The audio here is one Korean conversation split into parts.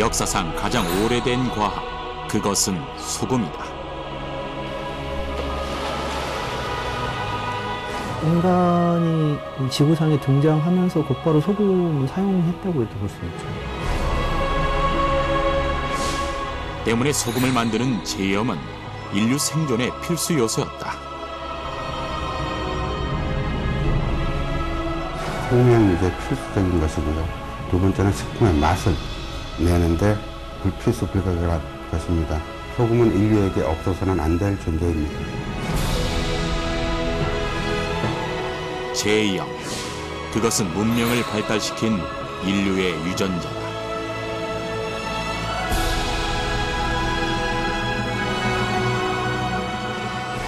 역사상 가장 오래된 과학, 그것은 소금이다. 인간이 이 지구상에 등장하면서 곧바로 소금을 사용했다고 해도 볼 수 있죠. 때문에 소금을 만드는 제염은 인류 생존의 필수 요소였다. 생명이 이제 필수적인 것이고요. 두 번째는 식품의 맛을 내는데 불필수 불가결할 것입니다. 소금은 인류에게 없어서는 안 될 존재입니다. 제염, 그것은 문명을 발달시킨 인류의 유전자다.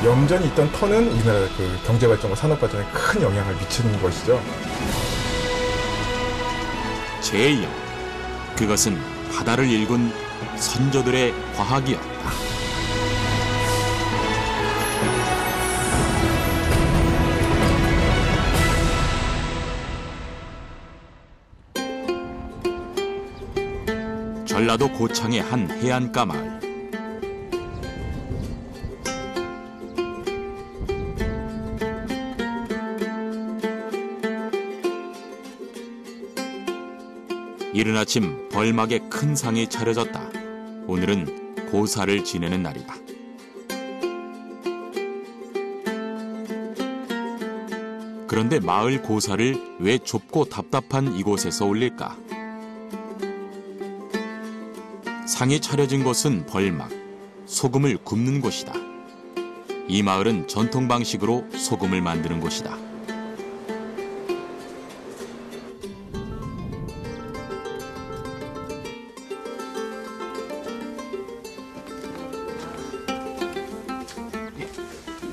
염전이 있던 터는 우리나라 그 경제발전과 산업발전에 큰 영향을 미치는 것이죠. 제염, 그것은 바다를 일군 선조들의 과학이었다. 전라도 고창의 한 해안가 마을. 이른 아침 벌막에 큰 상이 차려졌다. 오늘은 고사를 지내는 날이다. 그런데 마을 고사를 왜 좁고 답답한 이곳에서 올릴까? 상이 차려진 곳은 벌막, 소금을 굽는 곳이다. 이 마을은 전통 방식으로 소금을 만드는 곳이다.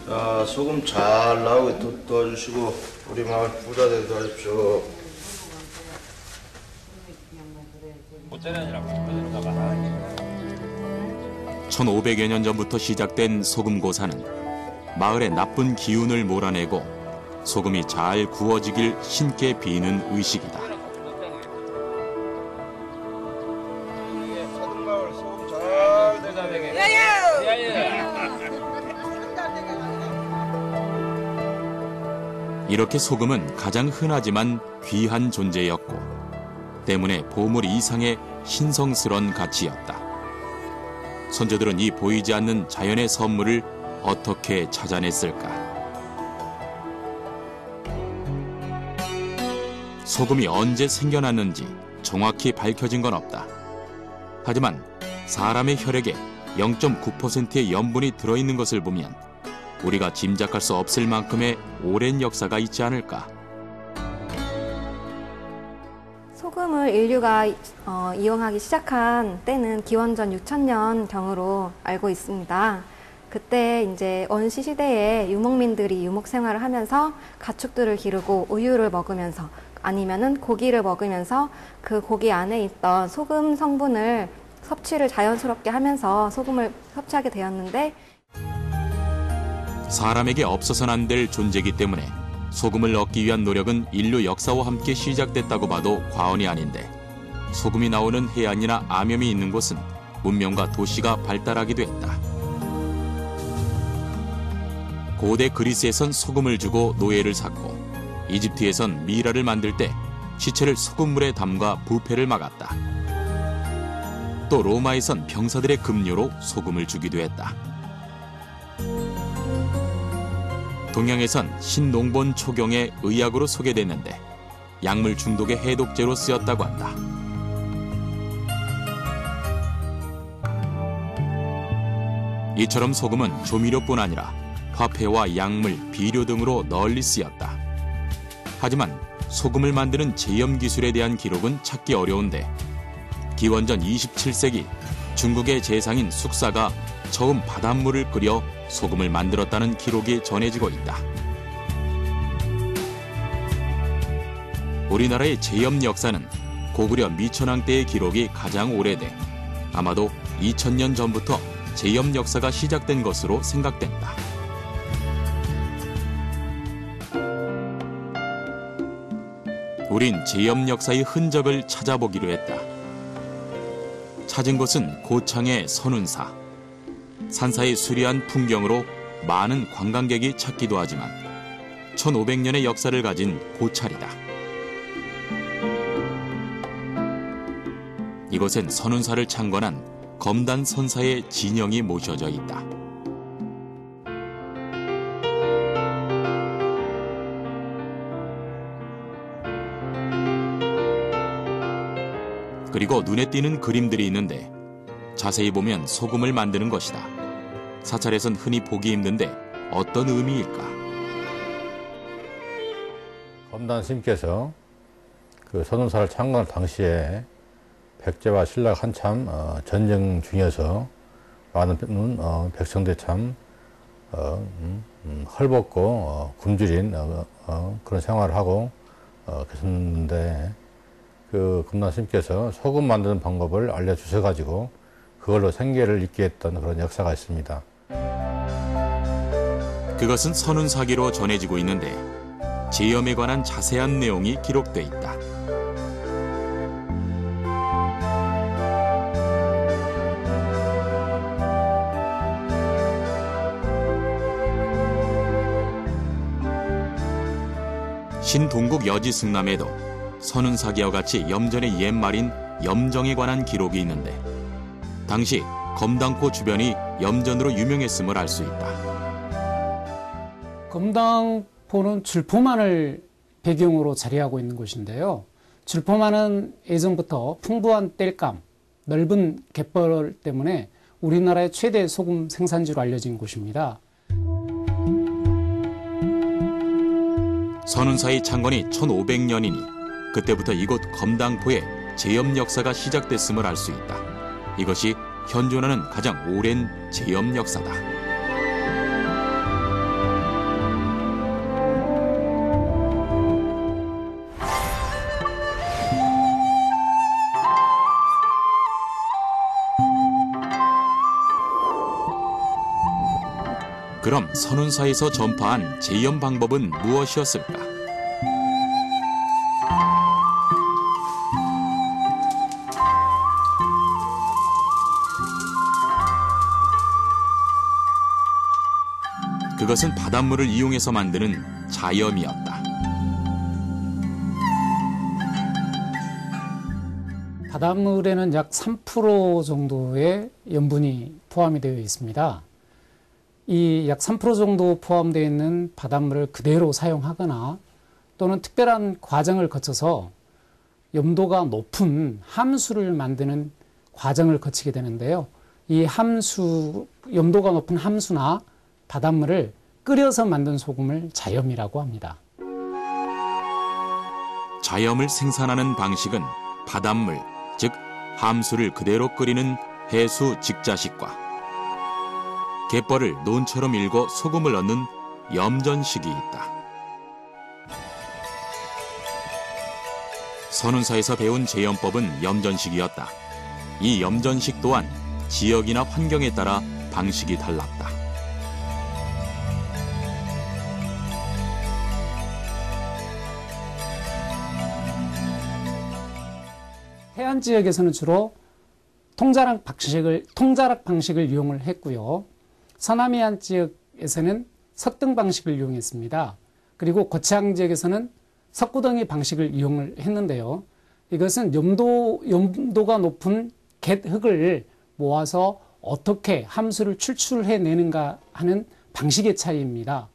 자, 소금 잘 나오게 도와주시고 우리 마을 부자들 도와주십시오. 1500여 년 전부터 시작된 소금 고사는 마을의 나쁜 기운을 몰아내고 소금이 잘 구워지길 신께 비는 의식이다. 사등마을 소금 잘 되게. 이렇게 소금은 가장 흔하지만 귀한 존재였고 때문에 보물 이상의 신성스런 가치였다. 선조들은 이 보이지 않는 자연의 선물을 어떻게 찾아냈을까? 소금이 언제 생겨났는지 정확히 밝혀진 건 없다. 하지만 사람의 혈액에 0.9%의 염분이 들어있는 것을 보면 우리가 짐작할 수 없을 만큼의 오랜 역사가 있지 않을까? 소금을 인류가 이용하기 시작한 때는 기원전 6000년경으로 알고 있습니다. 그때 이제 원시 시대에 유목민들이 유목 생활을 하면서 가축들을 기르고 우유를 먹으면서 아니면은 고기를 먹으면서 그 고기 안에 있던 소금 성분을 섭취를 자연스럽게 하면서 소금을 섭취하게 되었는데 사람에게 없어서는 안 될 존재이기 때문에 소금을 얻기 위한 노력은 인류 역사와 함께 시작됐다고 봐도 과언이 아닌데 소금이 나오는 해안이나 암염이 있는 곳은 문명과 도시가 발달하기도 했다. 고대 그리스에선 소금을 주고 노예를 샀고 이집트에선 미라를 만들 때 시체를 소금물에 담가 부패를 막았다. 또 로마에선 병사들의 급료로 소금을 주기도 했다. 동양에선 신농본 초경의 의약으로 소개됐는데 약물 중독의 해독제로 쓰였다고 한다. 이처럼 소금은 조미료뿐 아니라 화폐와 약물, 비료 등으로 널리 쓰였다. 하지만 소금을 만드는 제염 기술에 대한 기록은 찾기 어려운데 기원전 27세기 중국의 제상인 숙사가 처음 바닷물을 끓여 소금을 만들었다는 기록이 전해지고 있다. 우리나라의 제염 역사는 고구려 미천왕 때의 기록이 가장 오래돼 아마도 2000년 전부터 제염 역사가 시작된 것으로 생각된다. 우린 제염 역사의 흔적을 찾아보기로 했다. 찾은 곳은 고창의 선운사. 산사의 수려한 풍경으로 많은 관광객이 찾기도 하지만 1500년의 역사를 가진 고찰이다. 이곳엔 선운사를 창건한 검단 선사의 진영이 모셔져 있다. 그리고 눈에 띄는 그림들이 있는데 자세히 보면 소금을 만드는 것이다. 사찰에선 흔히 보기 힘든데 어떤 의미일까? 검단 스님께서 그 선운사를 창건할 당시에 백제와 신라가 한참 전쟁 중이어서 많은 백성들이 참 헐벗고 굶주린 그런 생활을 하고 계셨는데 그 검단 스님께서 소금 만드는 방법을 알려주셔가지고 그걸로 생계를 잇게 했던 그런 역사가 있습니다. 그것은 선운사기로 전해지고 있는데 제염에 관한 자세한 내용이 기록돼 있다. 신동국 여지승남에도 선운사기와 같이 염전의 옛말인 염정에 관한 기록이 있는데 당시 검당포 주변이 염전으로 유명했음을 알 수 있다. 검당포는 줄포만을 배경으로 자리하고 있는 곳인데요. 줄포만은 예전부터 풍부한 땔감, 넓은 갯벌 때문에 우리나라의 최대 소금 생산지로 알려진 곳입니다. 선운사의 창건이 1500년이니 그때부터 이곳 검당포에 제염 역사가 시작됐음을 알 수 있다. 이것이 현존하는 가장 오랜 제염 역사다. 그럼 선운사에서 전파한 제염 방법은 무엇이었을까? 그것은 바닷물을 이용해서 만드는 자염이었다. 바닷물에는 약 3% 정도의 염분이 포함이 되어 있습니다. 이 약 3% 정도 포함되어 있는 바닷물을 그대로 사용하거나 또는 특별한 과정을 거쳐서 염도가 높은 함수를 만드는 과정을 거치게 되는데요. 이 염도가 높은 함수나 바닷물을 끓여서 만든 소금을 자염이라고 합니다. 자염을 생산하는 방식은 바닷물, 즉 함수를 그대로 끓이는 해수 직자식과 갯벌을 논처럼 일고 소금을 얻는 염전식이 있다. 선운사에서 배운 제염법은 염전식이었다. 이 염전식 또한 지역이나 환경에 따라 방식이 달랐다. 해안 지역에서는 주로 통자락 방식을 이용을 했고요. 서남해안 지역에서는 석등 방식을 이용했습니다. 그리고 고창 지역에서는 석구덩이 방식을 이용을 했는데요. 이것은 염도가 높은 갯흙을 모아서 어떻게 함수를 출출해내는가 하는 방식의 차이입니다.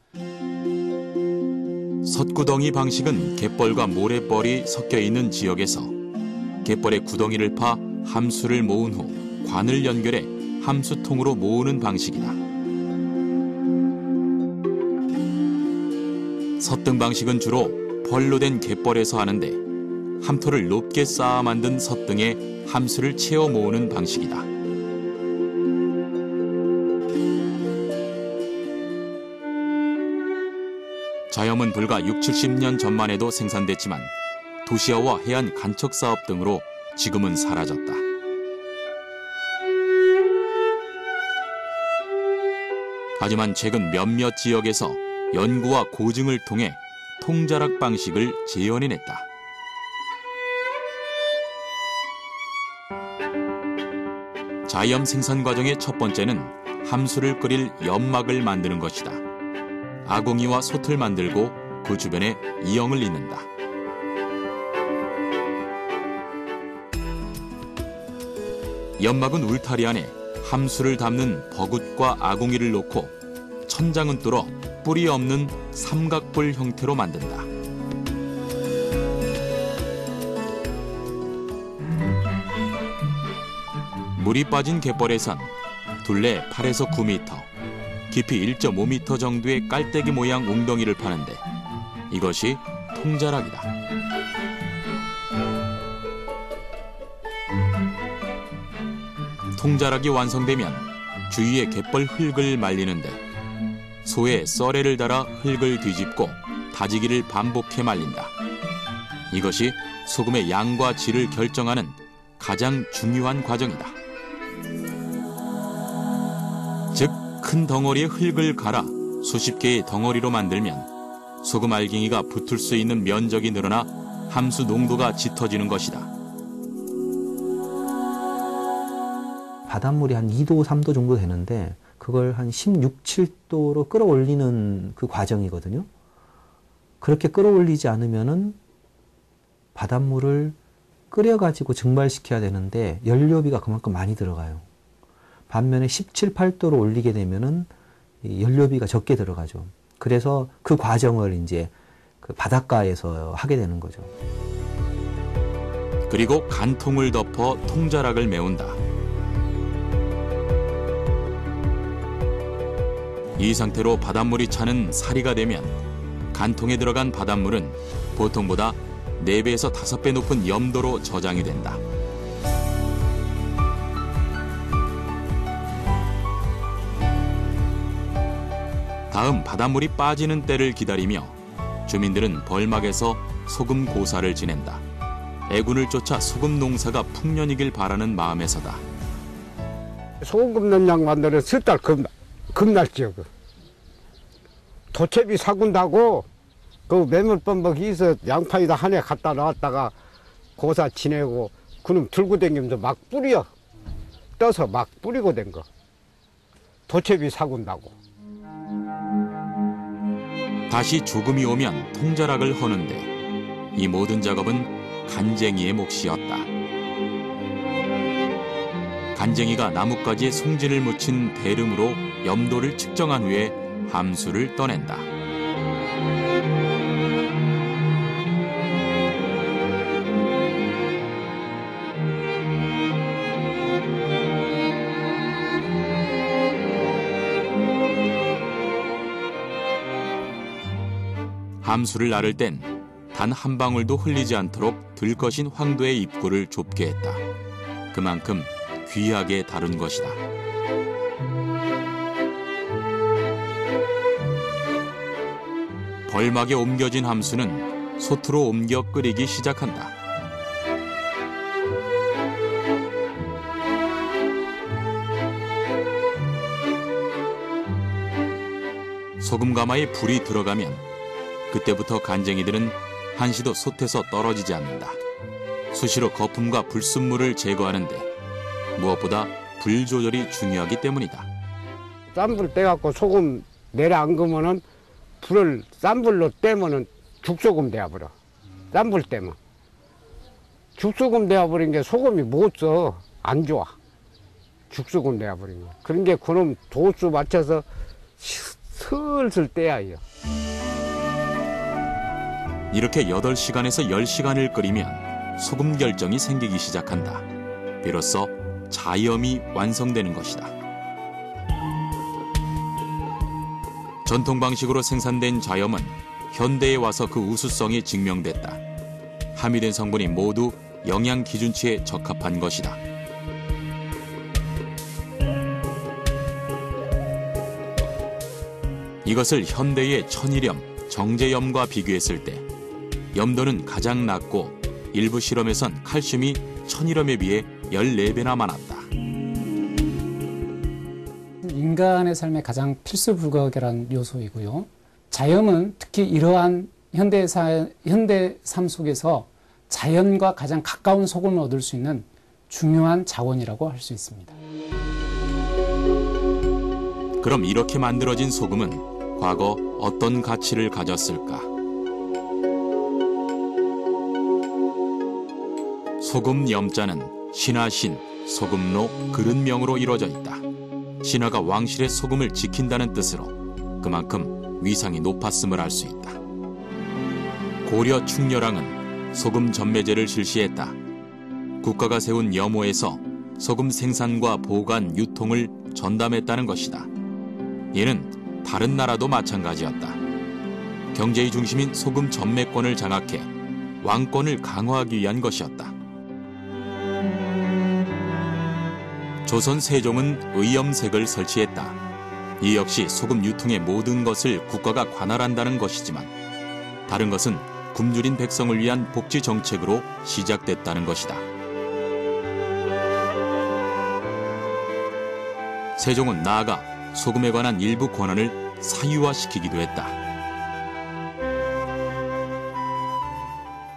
섰구덩이 방식은 갯벌과 모래벌이 섞여 있는 지역에서 갯벌에 구덩이를 파 함수를 모은 후 관을 연결해 함수통으로 모으는 방식이다. 섰등 방식은 주로 벌로 된 갯벌에서 하는데 함토를 높게 쌓아 만든 섰등에 함수를 채워 모으는 방식이다. 자염은 불과 60-70년 전만 해도 생산됐지만 도시화와 해안 간척 사업 등으로 지금은 사라졌다. 하지만 최근 몇몇 지역에서 연구와 고증을 통해 통자락 방식을 재현해냈다. 자염 생산 과정의 첫 번째는 함수를 끓일 연막을 만드는 것이다. 아궁이와 솥을 만들고 그 주변에 이형을 잇는다. 연막은 울타리 안에 함수를 담는 버굿과 아궁이를 놓고 천장은 뚫어 뿌리 없는 삼각뿔 형태로 만든다. 물이 빠진 갯벌에선 둘레 8에서 9m, 깊이 1.5m 정도의 깔때기 모양 웅덩이를 파는데 이것이 통자락이다. 통자락이 완성되면 주위에 갯벌 흙을 말리는데 소에 썰애를 달아 흙을 뒤집고 다지기를 반복해 말린다. 이것이 소금의 양과 질을 결정하는 가장 중요한 과정이다. 즉, 큰 덩어리의 흙을 갈아 수십 개의 덩어리로 만들면 소금 알갱이가 붙을 수 있는 면적이 늘어나 함수 농도가 짙어지는 것이다. 바닷물이 한 2도, 3도 정도 되는데 그걸 한 16, 7도로 끌어올리는 그 과정이거든요. 그렇게 끌어올리지 않으면은 바닷물을 끓여가지고 증발시켜야 되는데 연료비가 그만큼 많이 들어가요. 반면에 17, 8도로 올리게 되면은 연료비가 적게 들어가죠. 그래서 그 과정을 이제 그 바닷가에서 하게 되는 거죠. 그리고 간통을 덮어 통자락을 메운다. 이 상태로 바닷물이 차는 사리가 되면 간통에 들어간 바닷물은 보통보다 4배에서 5배 높은 염도로 저장이 된다. 다음 바닷물이 빠지는 때를 기다리며 주민들은 벌막에서 소금 고사를 지낸다. 애군을 쫓아 소금 농사가 풍년이길 바라는 마음에서다. 소금 넣는 만들어 석 달 겁날지요. 도채비 사군다고 그 매물범벅이 있어 양파에다 한 해 갖다 놨다가 고사 지내고 그놈 들고 다니면서 막 뿌려. 떠서 막 뿌리고 된 거. 도채비 사군다고. 다시 조금이 오면 통자락을 허는데 이 모든 작업은 간쟁이의 몫이었다. 간쟁이가 나뭇가지에 송진을 묻힌 대름으로 염도를 측정한 후에 함수를 떠낸다. 함수를 나를 땐 단 한 방울도 흘리지 않도록 들것인 황도의 입구를 좁게 했다. 그만큼 귀하게 다룬 것이다. 벌막에 옮겨진 함수는 솥으로 옮겨 끓이기 시작한다. 소금 가마에 불이 들어가면 그때부터 간쟁이들은 한시도 솥에서 떨어지지 않는다. 수시로 거품과 불순물을 제거하는데 무엇보다 불 조절이 중요하기 때문이다. 싼 불 떼갖고 소금 내려 앉으면은 불을 싼 불로 떼면은 죽소금 되어버려. 싼 불 떼면. 죽소금 되어버린 게 소금이 못 써. 안 좋아. 죽소금 되어버린 거. 그런 게 그놈 도수 맞춰서 슬슬 떼야 해요. 이렇게 8시간에서 10시간을 끓이면 소금 결정이 생기기 시작한다. 비로소 자염이 완성되는 것이다. 전통 방식으로 생산된 자염은 현대에 와서 그 우수성이 증명됐다. 함유된 성분이 모두 영양 기준치에 적합한 것이다. 이것을 현대의 천일염, 정제염과 비교했을 때 염도는 가장 낮고 일부 실험에선 칼슘이 천일염에 비해 14배나 많았다. 인간의 삶에 가장 필수불가결한 요소이고요. 자염은 특히 이러한 현대 삶 속에서 자연과 가장 가까운 소금을 얻을 수 있는 중요한 자원이라고 할 수 있습니다. 그럼 이렇게 만들어진 소금은 과거 어떤 가치를 가졌을까? 소금 염자는 신하신, 소금로, 그릇명으로 이루어져 있다. 신하가 왕실의 소금을 지킨다는 뜻으로 그만큼 위상이 높았음을 알 수 있다. 고려 충렬왕은 소금 전매제를 실시했다. 국가가 세운 염호에서 소금 생산과 보관, 유통을 전담했다는 것이다. 이는 다른 나라도 마찬가지였다. 경제의 중심인 소금 전매권을 장악해 왕권을 강화하기 위한 것이었다. 조선 세종은 의염색을 설치했다. 이 역시 소금 유통의 모든 것을 국가가 관할한다는 것이지만 다른 것은 굶주린 백성을 위한 복지 정책으로 시작됐다는 것이다. 세종은 나아가 소금에 관한 일부 권한을 사유화시키기도 했다.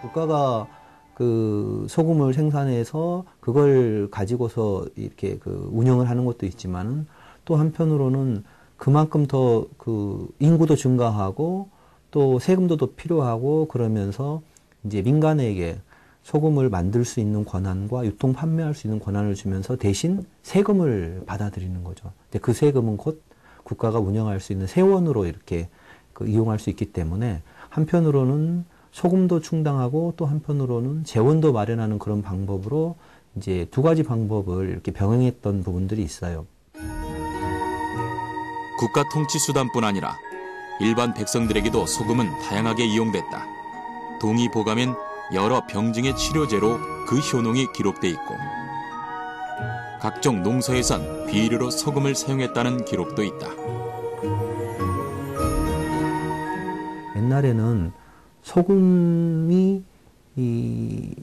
국가가 그 소금을 생산해서 그걸 가지고서 이렇게 그 운영을 하는 것도 있지만은 또 한편으로는 그만큼 더 그 인구도 증가하고 또 세금도 더 필요하고 그러면서 이제 민간에게 소금을 만들 수 있는 권한과 유통 판매할 수 있는 권한을 주면서 대신 세금을 받아들이는 거죠. 근데 그 세금은 곧 국가가 운영할 수 있는 세원으로 이렇게 그 이용할 수 있기 때문에 한편으로는 소금도 충당하고 또 한편으로는 재원도 마련하는 그런 방법으로 이제 두 가지 방법을 이렇게 병행했던 부분들이 있어요. 국가 통치 수단뿐 아니라 일반 백성들에게도 소금은 다양하게 이용됐다. 동의보감엔 여러 병증의 치료제로 그 효능이 기록돼 있고 각종 농서에선 비료로 소금을 사용했다는 기록도 있다. 옛날에는 소금이 이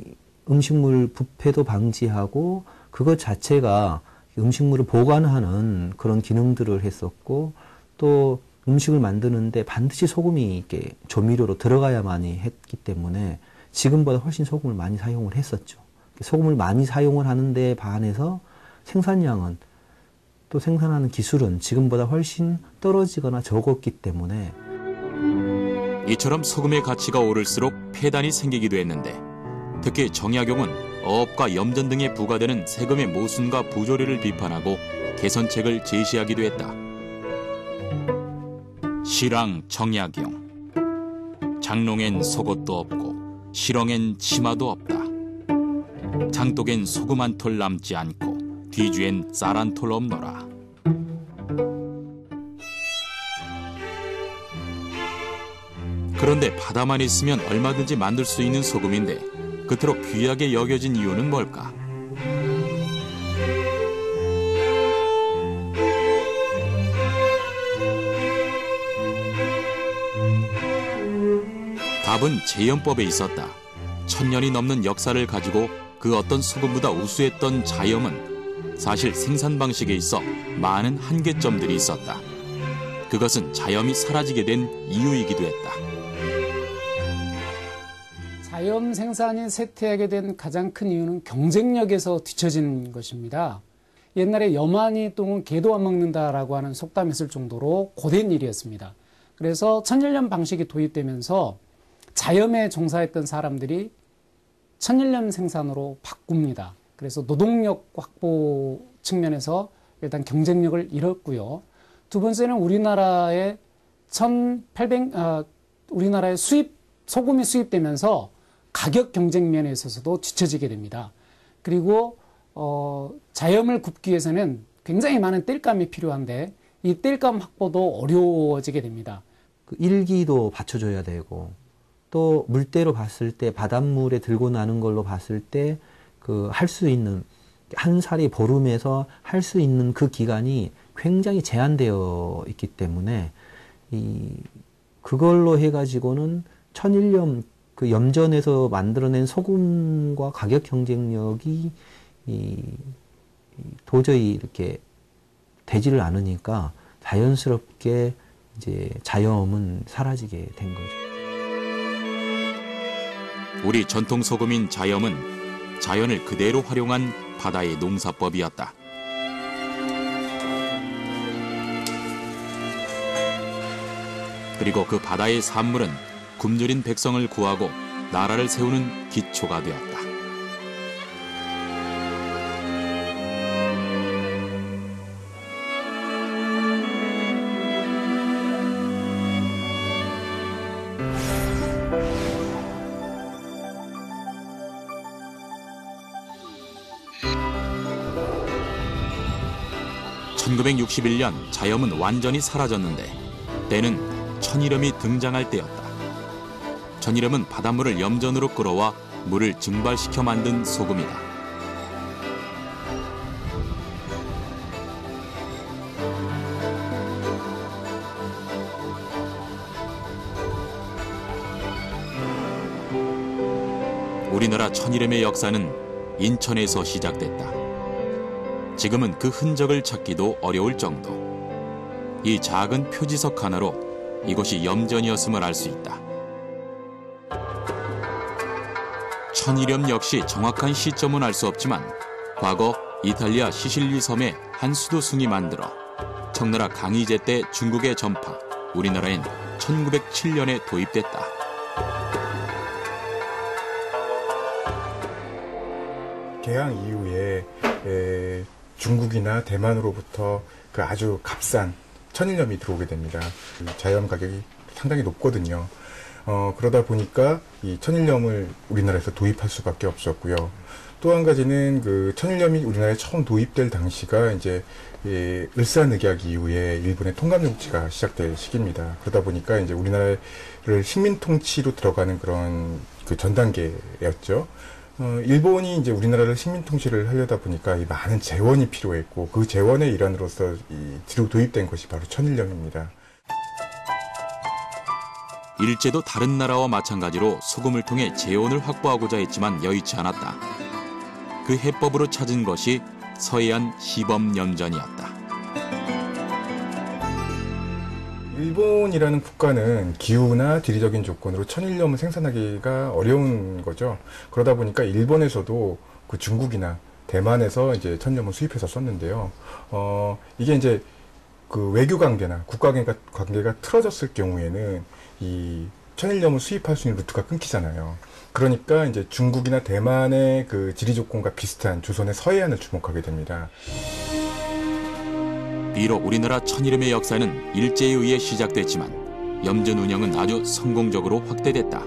음식물 부패도 방지하고 그것 자체가 음식물을 보관하는 그런 기능들을 했었고 또 음식을 만드는데 반드시 소금이 이렇게 조미료로 들어가야만이 했기 때문에 지금보다 훨씬 소금을 많이 사용을 했었죠. 소금을 많이 사용을 하는데 반해서 생산량은 또 생산하는 기술은 지금보다 훨씬 떨어지거나 적었기 때문에 이처럼 소금의 가치가 오를수록 폐단이 생기기도 했는데 특히 정약용은 어업과 염전 등에 부과되는 세금의 모순과 부조리를 비판하고 개선책을 제시하기도 했다. 시랑 정약용. 장롱엔 속옷도 없고 실엉엔 치마도 없다. 장독엔 소금 한 톨 남지 않고 뒤주엔 쌀 한 톨 없노라. 그런데 바다만 있으면 얼마든지 만들 수 있는 소금인데 그토록 귀하게 여겨진 이유는 뭘까? 답은 제염법에 있었다. 1000년이 넘는 역사를 가지고 그 어떤 소금보다 우수했던 자염은 사실 생산 방식에 있어 많은 한계점들이 있었다. 그것은 자염이 사라지게 된 이유이기도 했다. 자염 생산이 쇠퇴하게 된 가장 큰 이유는 경쟁력에서 뒤처진 것입니다. 옛날에 염하니 똥은 개도 안 먹는다라고 하는 속담이 있을 정도로 고된 일이었습니다. 그래서 천일염 방식이 도입되면서 자염에 종사했던 사람들이 천일염 생산으로 바꿉니다. 그래서 노동력 확보 측면에서 일단 경쟁력을 잃었고요. 두 번째는 우리나라에 우리나라에 소금이 수입되면서 가격 경쟁면에 있어서도 뒤처지게 됩니다. 그리고 자염을 굽기 위해서는 굉장히 많은 땔감이 필요한데 이 땔감 확보도 어려워지게 됩니다. 그 일기도 받쳐줘야 되고 또 물때로 봤을 때 바닷물에 들고 나는 걸로 봤을 때 그 할 수 있는 한 살이 보름에서 할 수 있는 그 기간이 굉장히 제한되어 있기 때문에 그걸로 해가지고는 천일염 그 염전에서 만들어낸 소금과 가격 경쟁력이 도저히 이렇게 되지를 않으니까 자연스럽게 이제 자염은 사라지게 된 거죠. 우리 전통 소금인 자염은 자연을 그대로 활용한 바다의 농사법이었다. 그리고 그 바다의 산물은 굶주린 백성을 구하고 나라를 세우는 기초가 되었다. (1961년) 자염은 완전히 사라졌는데 때는 천일염이 등장할 때였다. 천일염은 바닷물을 염전으로 끌어와 물을 증발시켜 만든 소금이다. 우리나라 천일염의 역사는 인천에서 시작됐다. 지금은 그 흔적을 찾기도 어려울 정도. 이 작은 표지석 하나로 이곳이 염전이었음을 알 수 있다. 천일염 역시 정확한 시점은 알 수 없지만 과거 이탈리아 시실리 섬의 한 수도승이 만들어 청나라 강희제 때 중국에 전파, 우리나라엔 1907년에 도입됐다. 개항 이후에 중국이나 대만으로부터 그 아주 값싼 천일염이 들어오게 됩니다. 자염 가격이 상당히 높거든요. 그러다 보니까 이 천일염을 우리나라에서 도입할 수밖에 없었고요. 또 한 가지는 그 천일염이 우리나라에 처음 도입될 당시가 이제 을사늑약 이후에 일본의 통감정치가 시작될 시기입니다. 그러다 보니까 이제 우리나라를 식민 통치로 들어가는 그런 그 전 단계였죠. 일본이 이제 우리나라를 식민 통치를 하려다 보니까 이 많은 재원이 필요했고 그 재원의 일환으로서 이 도입된 것이 바로 천일염입니다. 일제도 다른 나라와 마찬가지로 소금을 통해 재원을 확보하고자 했지만 여의치 않았다. 그 해법으로 찾은 것이 서해안 시범염전이었다. 일본이라는 국가는 기후나地理적인 조건으로 천일염을 생산하기가 어려운 거죠. 그러다 보니까 일본에서도 그 중국이나 대만에서 이제 천일염을 수입해서 썼는데요. 이게 이제 그 외교 관계나 국가 관계가 틀어졌을 경우에는 이 천일염을 수입할 수 있는 루트가 끊기잖아요. 그러니까 이제 중국이나 대만의 그 지리 조건과 비슷한 조선의 서해안을 주목하게 됩니다. 비록 우리나라 천일염의 역사는 일제에 의해 시작됐지만 염전 운영은 아주 성공적으로 확대됐다.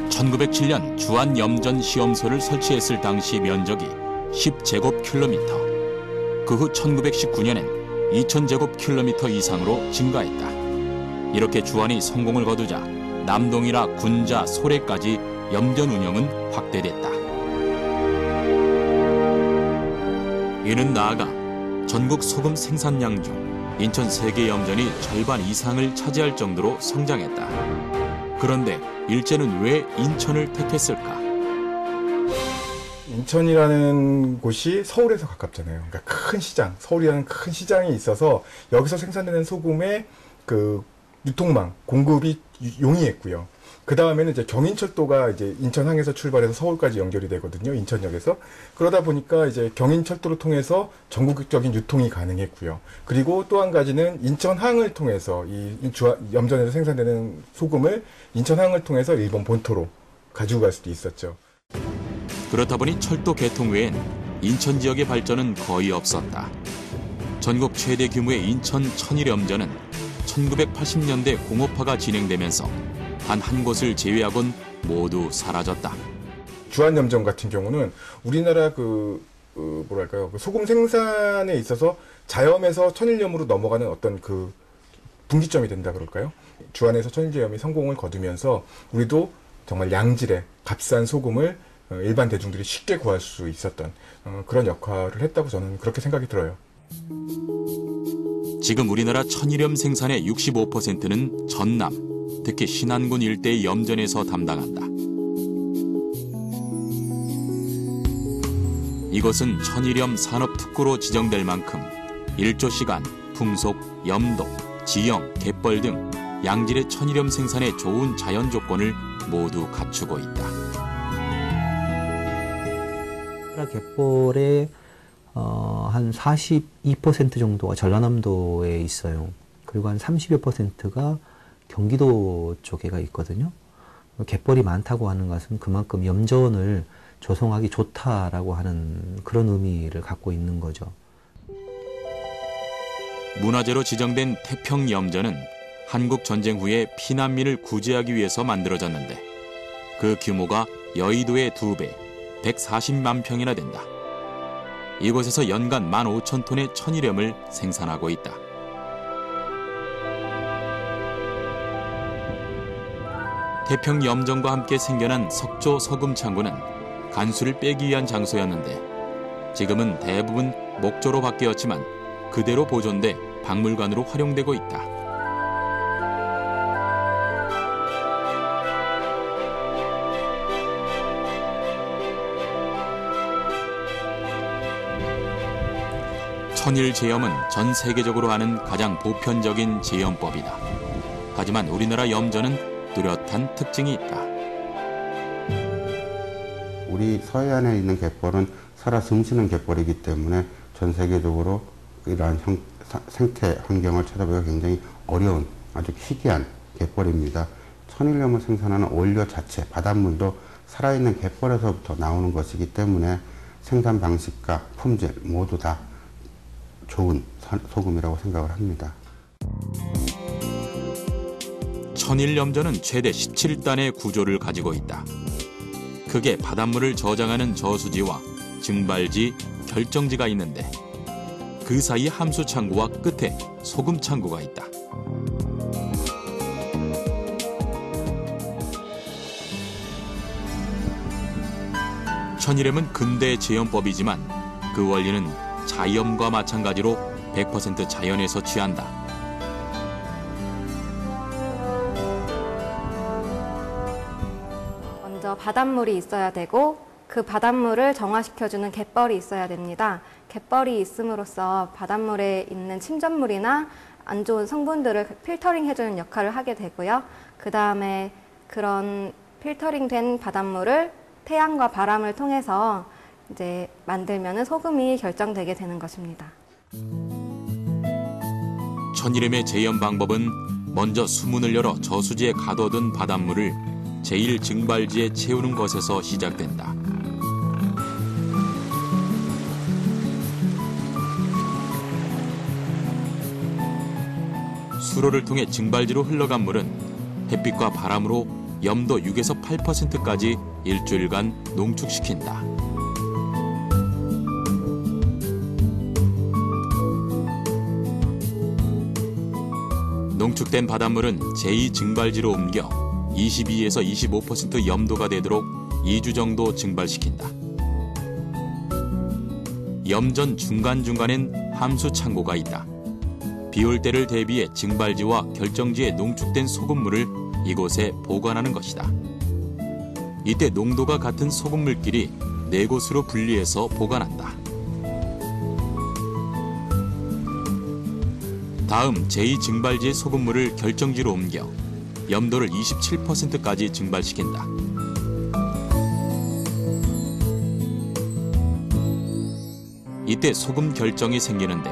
1907년 주안 염전 시험소를 설치했을 당시 면적이 10제곱킬로미터. 그 후 1919년엔 2000제곱킬로미터 이상으로 증가했다. 이렇게 주안이 성공을 거두자 남동이나 군자, 소래까지 염전 운영은 확대됐다. 이는 나아가 전국 소금 생산량 중 인천 세계염전이 절반 이상을 차지할 정도로 성장했다. 그런데 일제는 왜 인천을 택했을까? 인천이라는 곳이 서울에서 가깝잖아요. 그러니까 큰 시장, 서울이라는 큰 시장이 있어서 여기서 생산되는 소금의 그 유통망, 공급이 용이했고요. 그 다음에는 이제 경인철도가 이제 인천항에서 출발해서 서울까지 연결이 되거든요. 인천역에서. 그러다 보니까 이제 경인철도를 통해서 전국적인 유통이 가능했고요. 그리고 또 한 가지는 인천항을 통해서 이 염전에서 생산되는 소금을 인천항을 통해서 일본 본토로 가지고 갈 수도 있었죠. 그렇다 보니 철도 개통 외엔 인천 지역의 발전은 거의 없었다. 전국 최대 규모의 인천 천일염전은 1980년대 공업화가 진행되면서 단 한 곳을 제외하곤 모두 사라졌다. 주안염전 같은 경우는 우리나라 그 소금 생산에 있어서 자염에서 천일염으로 넘어가는 어떤 그 분기점이 된다 그럴까요? 주안에서 천일염이 성공을 거두면서 우리도 정말 양질의 값싼 소금을 일반 대중들이 쉽게 구할 수 있었던 그런 역할을 했다고 저는 그렇게 생각이 들어요. 지금 우리나라 천일염 생산의 65%는 전남, 특히 신안군 일대의 염전에서 담당한다. 이곳은 천일염 산업특구로 지정될 만큼 일조시간, 풍속, 염도, 지형, 갯벌 등 양질의 천일염 생산에 좋은 자연 조건을 모두 갖추고 있다. 갯벌의 한 42% 정도가 전라남도에 있어요. 그리고 한 30여 %가 경기도 쪽에가 있거든요. 갯벌이 많다고 하는 것은 그만큼 염전을 조성하기 좋다라고 하는 그런 의미를 갖고 있는 거죠. 문화재로 지정된 태평염전은 한국 전쟁 후에 피난민을 구제하기 위해서 만들어졌는데 그 규모가 여의도의 2배, 140만 평이나 된다. 이곳에서 연간 15,000톤의 천일염을 생산하고 있다. 태평염전과 함께 생겨난 석조 서금 창고는 간수를 빼기 위한 장소였는데 지금은 대부분 목조로 바뀌었지만 그대로 보존돼 박물관으로 활용되고 있다. 천일제염은 전 세계적으로 하는 가장 보편적인 제염법이다. 하지만 우리나라 염전은 뚜렷한 특징이 있다. 우리 서해안에 있는 갯벌은 살아 숨쉬는 갯벌이기 때문에 전 세계적으로 이러한 생태 환경을 찾아보기가 굉장히 어려운 아주 희귀한 갯벌입니다. 천일염을 생산하는 원료 자체, 바닷물도 살아있는 갯벌에서부터 나오는 것이기 때문에 생산 방식과 품질 모두 다 좋은 소금이라고 생각을 합니다. 천일염전은 최대 17단의 구조를 가지고 있다. 크게 바닷물을 저장하는 저수지와 증발지, 결정지가 있는데 그 사이 함수 창고와 끝에 소금 창고가 있다. 천일염은 근대 제염법이지만 그 원리는 자염과 마찬가지로 100% 자연에서 취한다. 먼저 바닷물이 있어야 되고 그 바닷물을 정화시켜주는 갯벌이 있어야 됩니다. 갯벌이 있음으로써 바닷물에 있는 침전물이나 안 좋은 성분들을 필터링 해주는 역할을 하게 되고요. 그 다음에 그런 필터링된 바닷물을 태양과 바람을 통해서 이제 만들면 소금이 결정되게 되는 것입니다. 천일염의 제염 방법은 먼저 수문을 열어 저수지에 가둬둔 바닷물을 제1증발지에 채우는 것에서 시작된다. 수로를 통해 증발지로 흘러간 물은 햇빛과 바람으로 염도 6에서 8%까지 일주일간 농축시킨다. 농축된 바닷물은 제2증발지로 옮겨 22에서 25% 염도가 되도록 2주 정도 증발시킨다. 염전 중간중간엔 함수 창고가 있다. 비올 때를 대비해 증발지와 결정지에 농축된 소금물을 이곳에 보관하는 것이다. 이때 농도가 같은 소금물끼리 4곳으로 분리해서 보관한다. 다음 제2증발지의 소금물을 결정지로 옮겨 염도를 27%까지 증발시킨다. 이때 소금 결정이 생기는데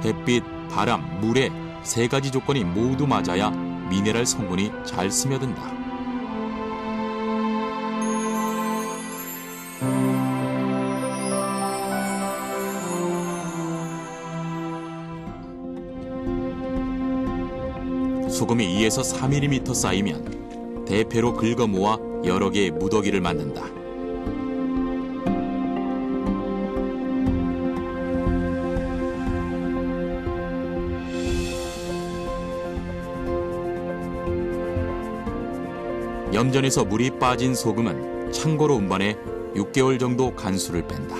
햇빛, 바람, 물의 3가지 조건이 모두 맞아야 미네랄 성분이 잘 스며든다. 소금이 2에서 4mm 쌓이면 대패로 긁어 모아 여러 개의 무더기를 만든다. 염전에서 물이 빠진 소금은 창고로 운반해 6개월 정도 간수를 뺀다.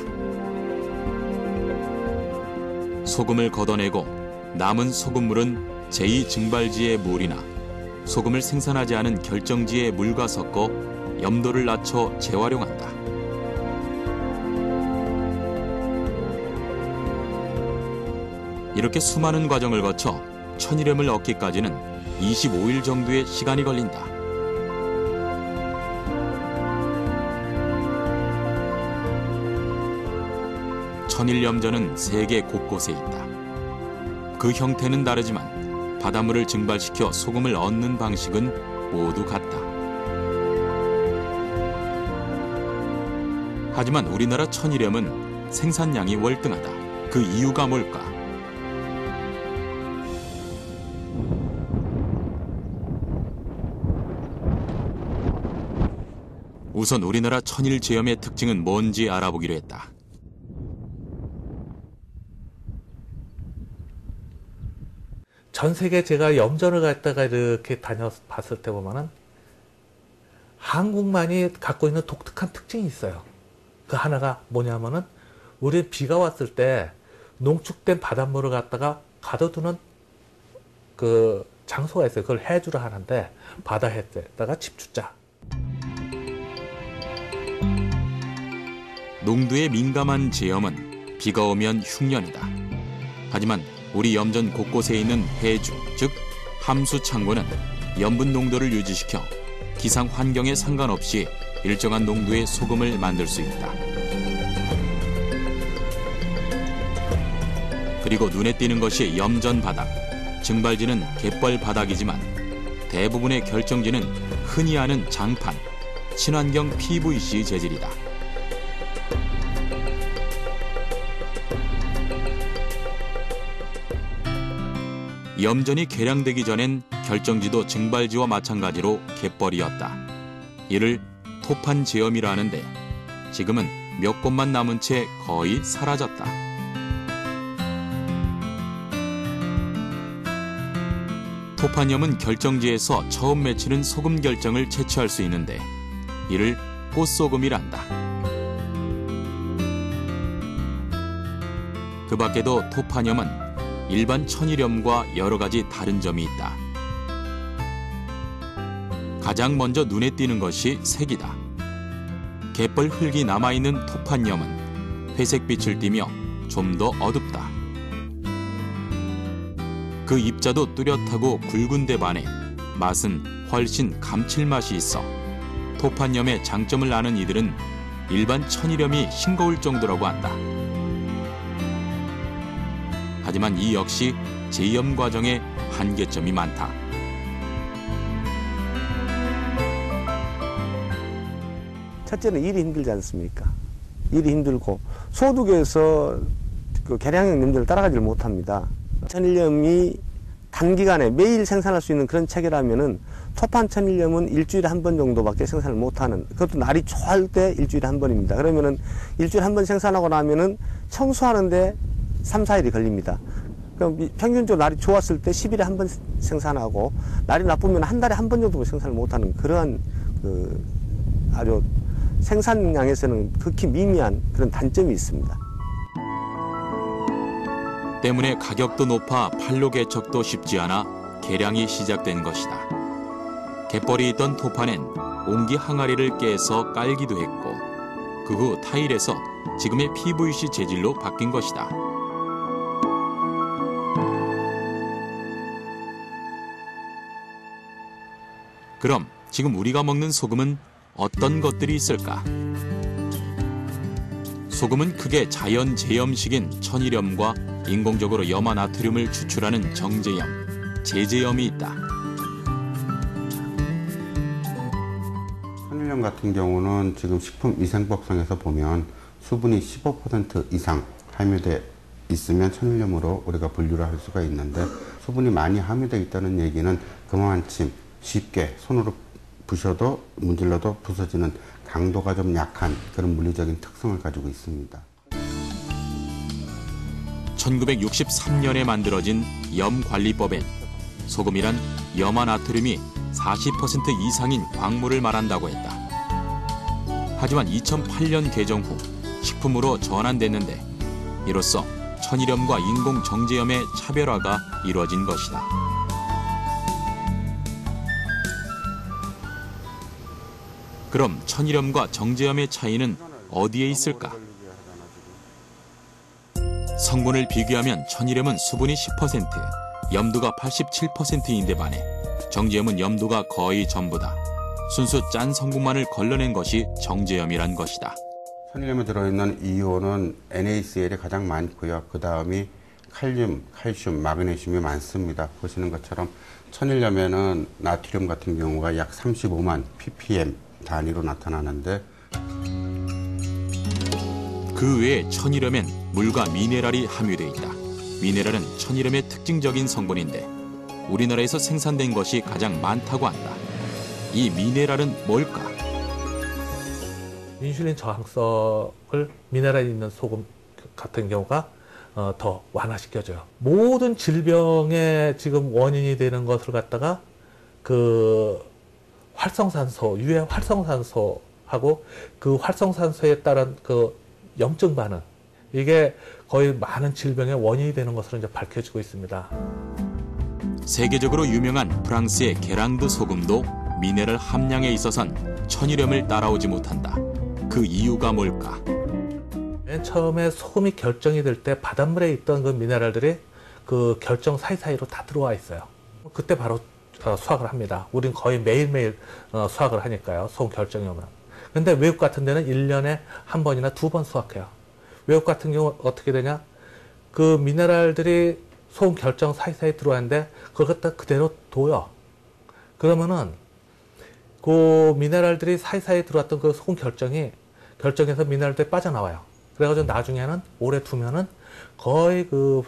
소금을 걷어내고 남은 소금물은 제2증발지의 물이나 소금을 생산하지 않은 결정지의 물과 섞어 염도를 낮춰 재활용한다. 이렇게 수많은 과정을 거쳐 천일염을 얻기까지는 25일 정도의 시간이 걸린다. 천일염전은 세계 곳곳에 있다. 그 형태는 다르지만 바닷물을 증발시켜 소금을 얻는 방식은 모두 같다. 하지만 우리나라 천일염은 생산량이 월등하다. 그 이유가 뭘까? 우선 우리나라 천일제염의 특징은 뭔지 알아보기로 했다. 전 세계 제가 염전을 갖다가 이렇게 다녀봤을 때 보면은 한국만이 갖고 있는 독특한 특징이 있어요. 그 하나가 뭐냐면은 우리 비가 왔을 때 농축된 바닷물을 갖다가 가둬두는 그 장소가 있어요. 그걸 해주라 하는데 바다 해에다가 집주자. 농도에 민감한 제염은 비가 오면 흉년이다. 하지만 우리 염전 곳곳에 있는 해주, 즉 함수 창고는 염분 농도를 유지시켜 기상 환경에 상관없이 일정한 농도의 소금을 만들 수 있다. 그리고 눈에 띄는 것이 염전 바닥, 증발지는 갯벌 바닥이지만 대부분의 결정지는 흔히 아는 장판, 친환경 PVC 재질이다. 염전이 개량되기 전엔 결정지도 증발지와 마찬가지로 갯벌이었다. 이를 토판 제염이라 하는데 지금은 몇 곳만 남은 채 거의 사라졌다. 토판염은 결정지에서 처음 맺히는 소금 결정을 채취할 수 있는데 이를 꽃소금이란다. 그 밖에도 토판염은 일반 천일염과 여러 가지 다른 점이 있다. 가장 먼저 눈에 띄는 것이 색이다. 갯벌 흙이 남아있는 토판염은 회색빛을 띠며 좀 더 어둡다. 그 입자도 뚜렷하고 굵은 데 반해 맛은 훨씬 감칠맛이 있어 토판염의 장점을 아는 이들은 일반 천일염이 싱거울 정도라고 한다. 하지만 이 역시 제염 과정에 한계점이 많다. 첫째는 일이 힘들지 않습니까? 일이 힘들고 소득에서 그 계량형 염전을 따라가지를 못합니다. 천일염이 단기간에 매일 생산할 수 있는 그런 체계라면은 토판 천일염은 일주일에 한 번 정도밖에 생산을 못하는, 그것도 날이 좋을 때 일주일에 한 번입니다. 그러면은 일주일에 한 번 생산하고 나면은 청소하는데 3, 4일이 걸립니다. 그럼 평균적으로 날이 좋았을 때 10일에 한 번 생산하고 날이 나쁘면 한 달에 한 번 정도 생산을 못하는 그러한 그 아주 생산량에서는 극히 미미한 그런 단점이 있습니다. 때문에 가격도 높아 판로 개척도 쉽지 않아 개량이 시작된 것이다. 갯벌이 있던 토판엔 옹기 항아리를 깨서 깔기도 했고 그 후 타일에서 지금의 PVC 재질로 바뀐 것이다. 그럼 지금 우리가 먹는 소금은 어떤 것들이 있을까? 소금은 크게 자연 제염식인 천일염과 인공적으로 염화나트륨을 추출하는 정제염, 제제염이 있다. 천일염 같은 경우는 지금 식품위생법상에서 보면 수분이 15% 이상 함유돼 있으면 천일염으로 우리가 분류를 할 수가 있는데 수분이 많이 함유되어 있다는 얘기는 그만큼 쉽게 손으로 부셔도 문질러도 부서지는 강도가 좀 약한 그런 물리적인 특성을 가지고 있습니다. 1963년에 만들어진 염관리법엔 소금이란 염화나트륨이 40% 이상인 광물을 말한다고 했다. 하지만 2008년 개정 후 식품으로 전환됐는데 이로써 천일염과 인공정제염의 차별화가 이루어진 것이다. 그럼 천일염과 정제염의 차이는 어디에 있을까? 성분을 비교하면 천일염은 수분이 10%, 염도가 87%인데 반해 정제염은 염도가 거의 전부다. 순수 짠 성분만을 걸러낸 것이 정제염이란 것이다. 천일염에 들어있는 이온은 NaCl이 가장 많고요. 그 다음이 칼륨, 칼슘, 마그네슘이 많습니다. 보시는 것처럼 천일염에는 나트륨 같은 경우가 약 35만 ppm 단위로 나타나는데, 그 외에 천일염엔 물과 미네랄이 함유되어 있다. 미네랄은 천일염의 특징적인 성분인데 우리나라에서 생산된 것이 가장 많다고 한다. 이 미네랄은 뭘까? 인슐린 저항성을 미네랄이 있는 소금 같은 경우가 더 완화시켜줘요. 모든 질병의 지금 원인이 되는 것을 갖다가 그 활성산소, 유해 활성산소하고 그 활성산소에 따른 그 염증 반응, 이게 거의 많은 질병의 원인이 되는 것으로 이제 밝혀지고 있습니다. 세계적으로 유명한 프랑스의 게랑드 소금도 미네랄 함량에 있어선 천일염을 따라오지 못한다. 그 이유가 뭘까? 맨 처음에 소금이 결정이 될 때 바닷물에 있던 그 미네랄들이 그 결정 사이사이로 다 들어와 있어요. 그때 바로 수확을 합니다. 우린 거의 매일매일 수확을 하니까요. 소금 결정이 오면. 근데 외국 같은 데는 1년에 한 번이나 2번 수확해요. 외국 같은 경우 어떻게 되냐? 그 미네랄들이 소금 결정 사이사이 들어왔는데 그걸 갖다 그대로 둬요. 그러면은 그 미네랄들이 사이사이 들어왔던 그 소금 결정에서 미네랄들이 빠져나와요. 그래가지고 나중에는 오래 두면은 거의 그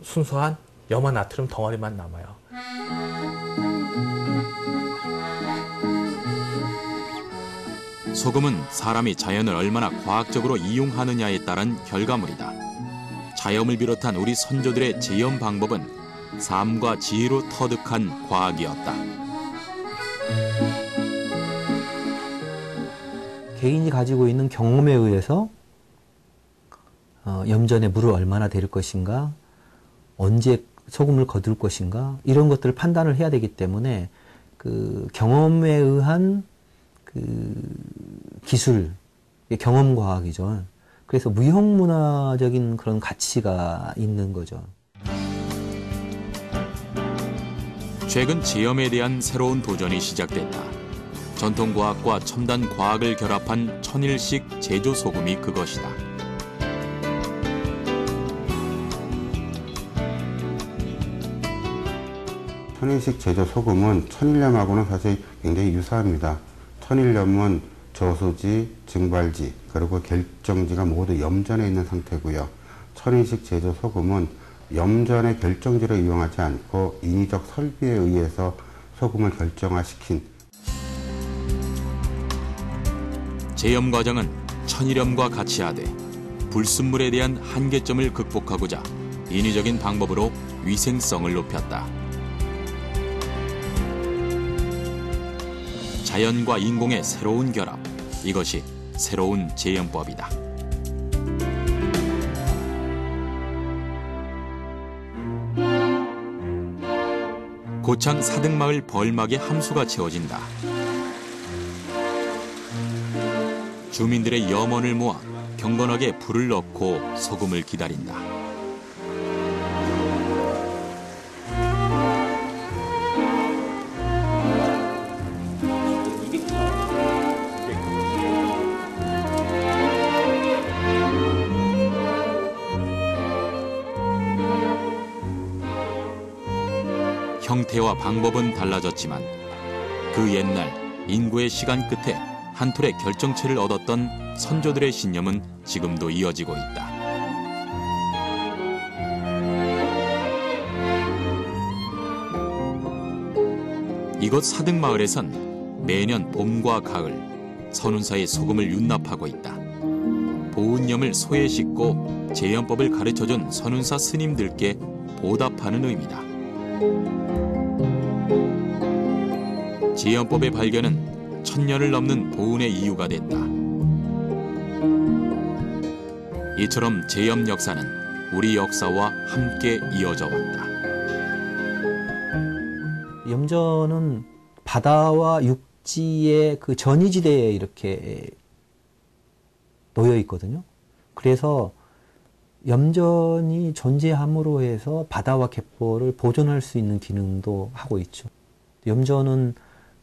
순수한 염화 나트륨 덩어리만 남아요. 소금은 사람이 자연을 얼마나 과학적으로 이용하느냐에 따른 결과물이다. 자염을 비롯한 우리 선조들의 제염 방법은 삶과 지혜로 터득한 과학이었다. 개인이 가지고 있는 경험에 의해서 염전에 물을 얼마나 데릴 것인가, 언제 소금을 거둘 것인가, 이런 것들을 판단을 해야 되기 때문에 그 경험에 의한 그 기술, 경험 과학이죠. 그래서 무형문화적인 그런 가치가 있는 거죠. 최근 제염에 대한 새로운 도전이 시작됐다. 전통과학과 첨단 과학을 결합한 천일식 제조 소금이 그것이다. 천일식 제조 소금은 천일염하고는 사실 굉장히 유사합니다. 천일염은 저수지, 증발지, 그리고 결정지가 모두 염전에 있는 상태고요. 천일식 제조 소금은 염전의 결정지를 이용하지 않고 인위적 설비에 의해서 소금을 결정화시킨. 제염 과정은 천일염과 같이 하되 불순물에 대한 한계점을 극복하고자 인위적인 방법으로 위생성을 높였다. 자연과 인공의 새로운 결합, 이것이 새로운 제염법이다. 고창 사등마을 벌막에 함수가 채워진다. 주민들의 염원을 모아 경건하게 불을 넣고 소금을 기다린다. 형태와 방법은 달라졌지만 그 옛날 인구의 시간 끝에 한 톨의 결정체를 얻었던 선조들의 신념은 지금도 이어지고 있다. 이곳 사등마을에선 매년 봄과 가을 선운사의 소금을 윤납하고 있다. 보은염을 소에 싣고 제염법을 가르쳐준 선운사 스님들께 보답하는 의미다. 제염법의 발견은 1000년을 넘는 보은의 이유가 됐다. 이처럼 제염 역사는 우리 역사와 함께 이어져 왔다. 염전은 바다와 육지의 그 전이지대에 이렇게 놓여 있거든요. 그래서 염전이 존재함으로 해서 바다와 갯벌을 보존할 수 있는 기능도 하고 있죠. 염전은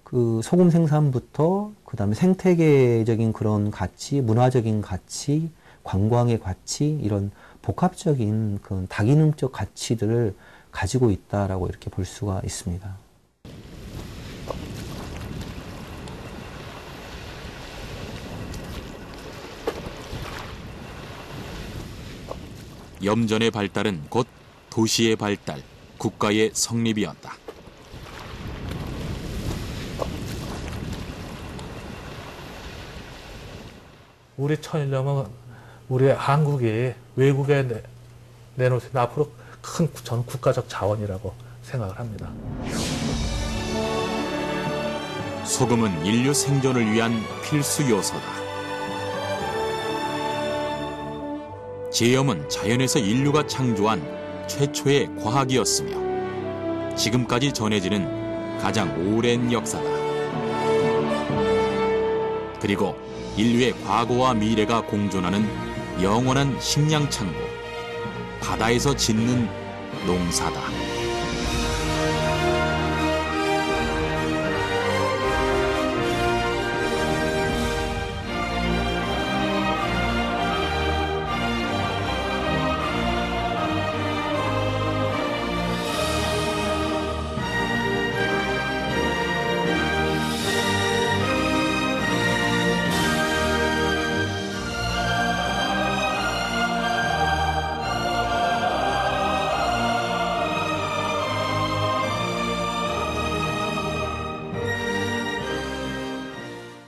그 소금 생산부터 그다음에 생태계적인 그런 가치, 문화적인 가치, 관광의 가치 이런 복합적인 그 다기능적 가치들을 가지고 있다라고 이렇게 볼 수가 있습니다. 염전의 발달은 곧 도시의 발달, 국가의 성립이었다. 우리 천일염은 우리 한국이 외국에 내놓을 수 있는 앞으로 큰 저는 국가적 자원이라고 생각을 합니다. 소금은 인류 생존을 위한 필수 요소다. 제염은 자연에서 인류가 창조한 최초의 과학이었으며 지금까지 전해지는 가장 오랜 역사다. 그리고 인류의 과거와 미래가 공존하는 영원한 식량 창고, 바다에서 짓는 농사다.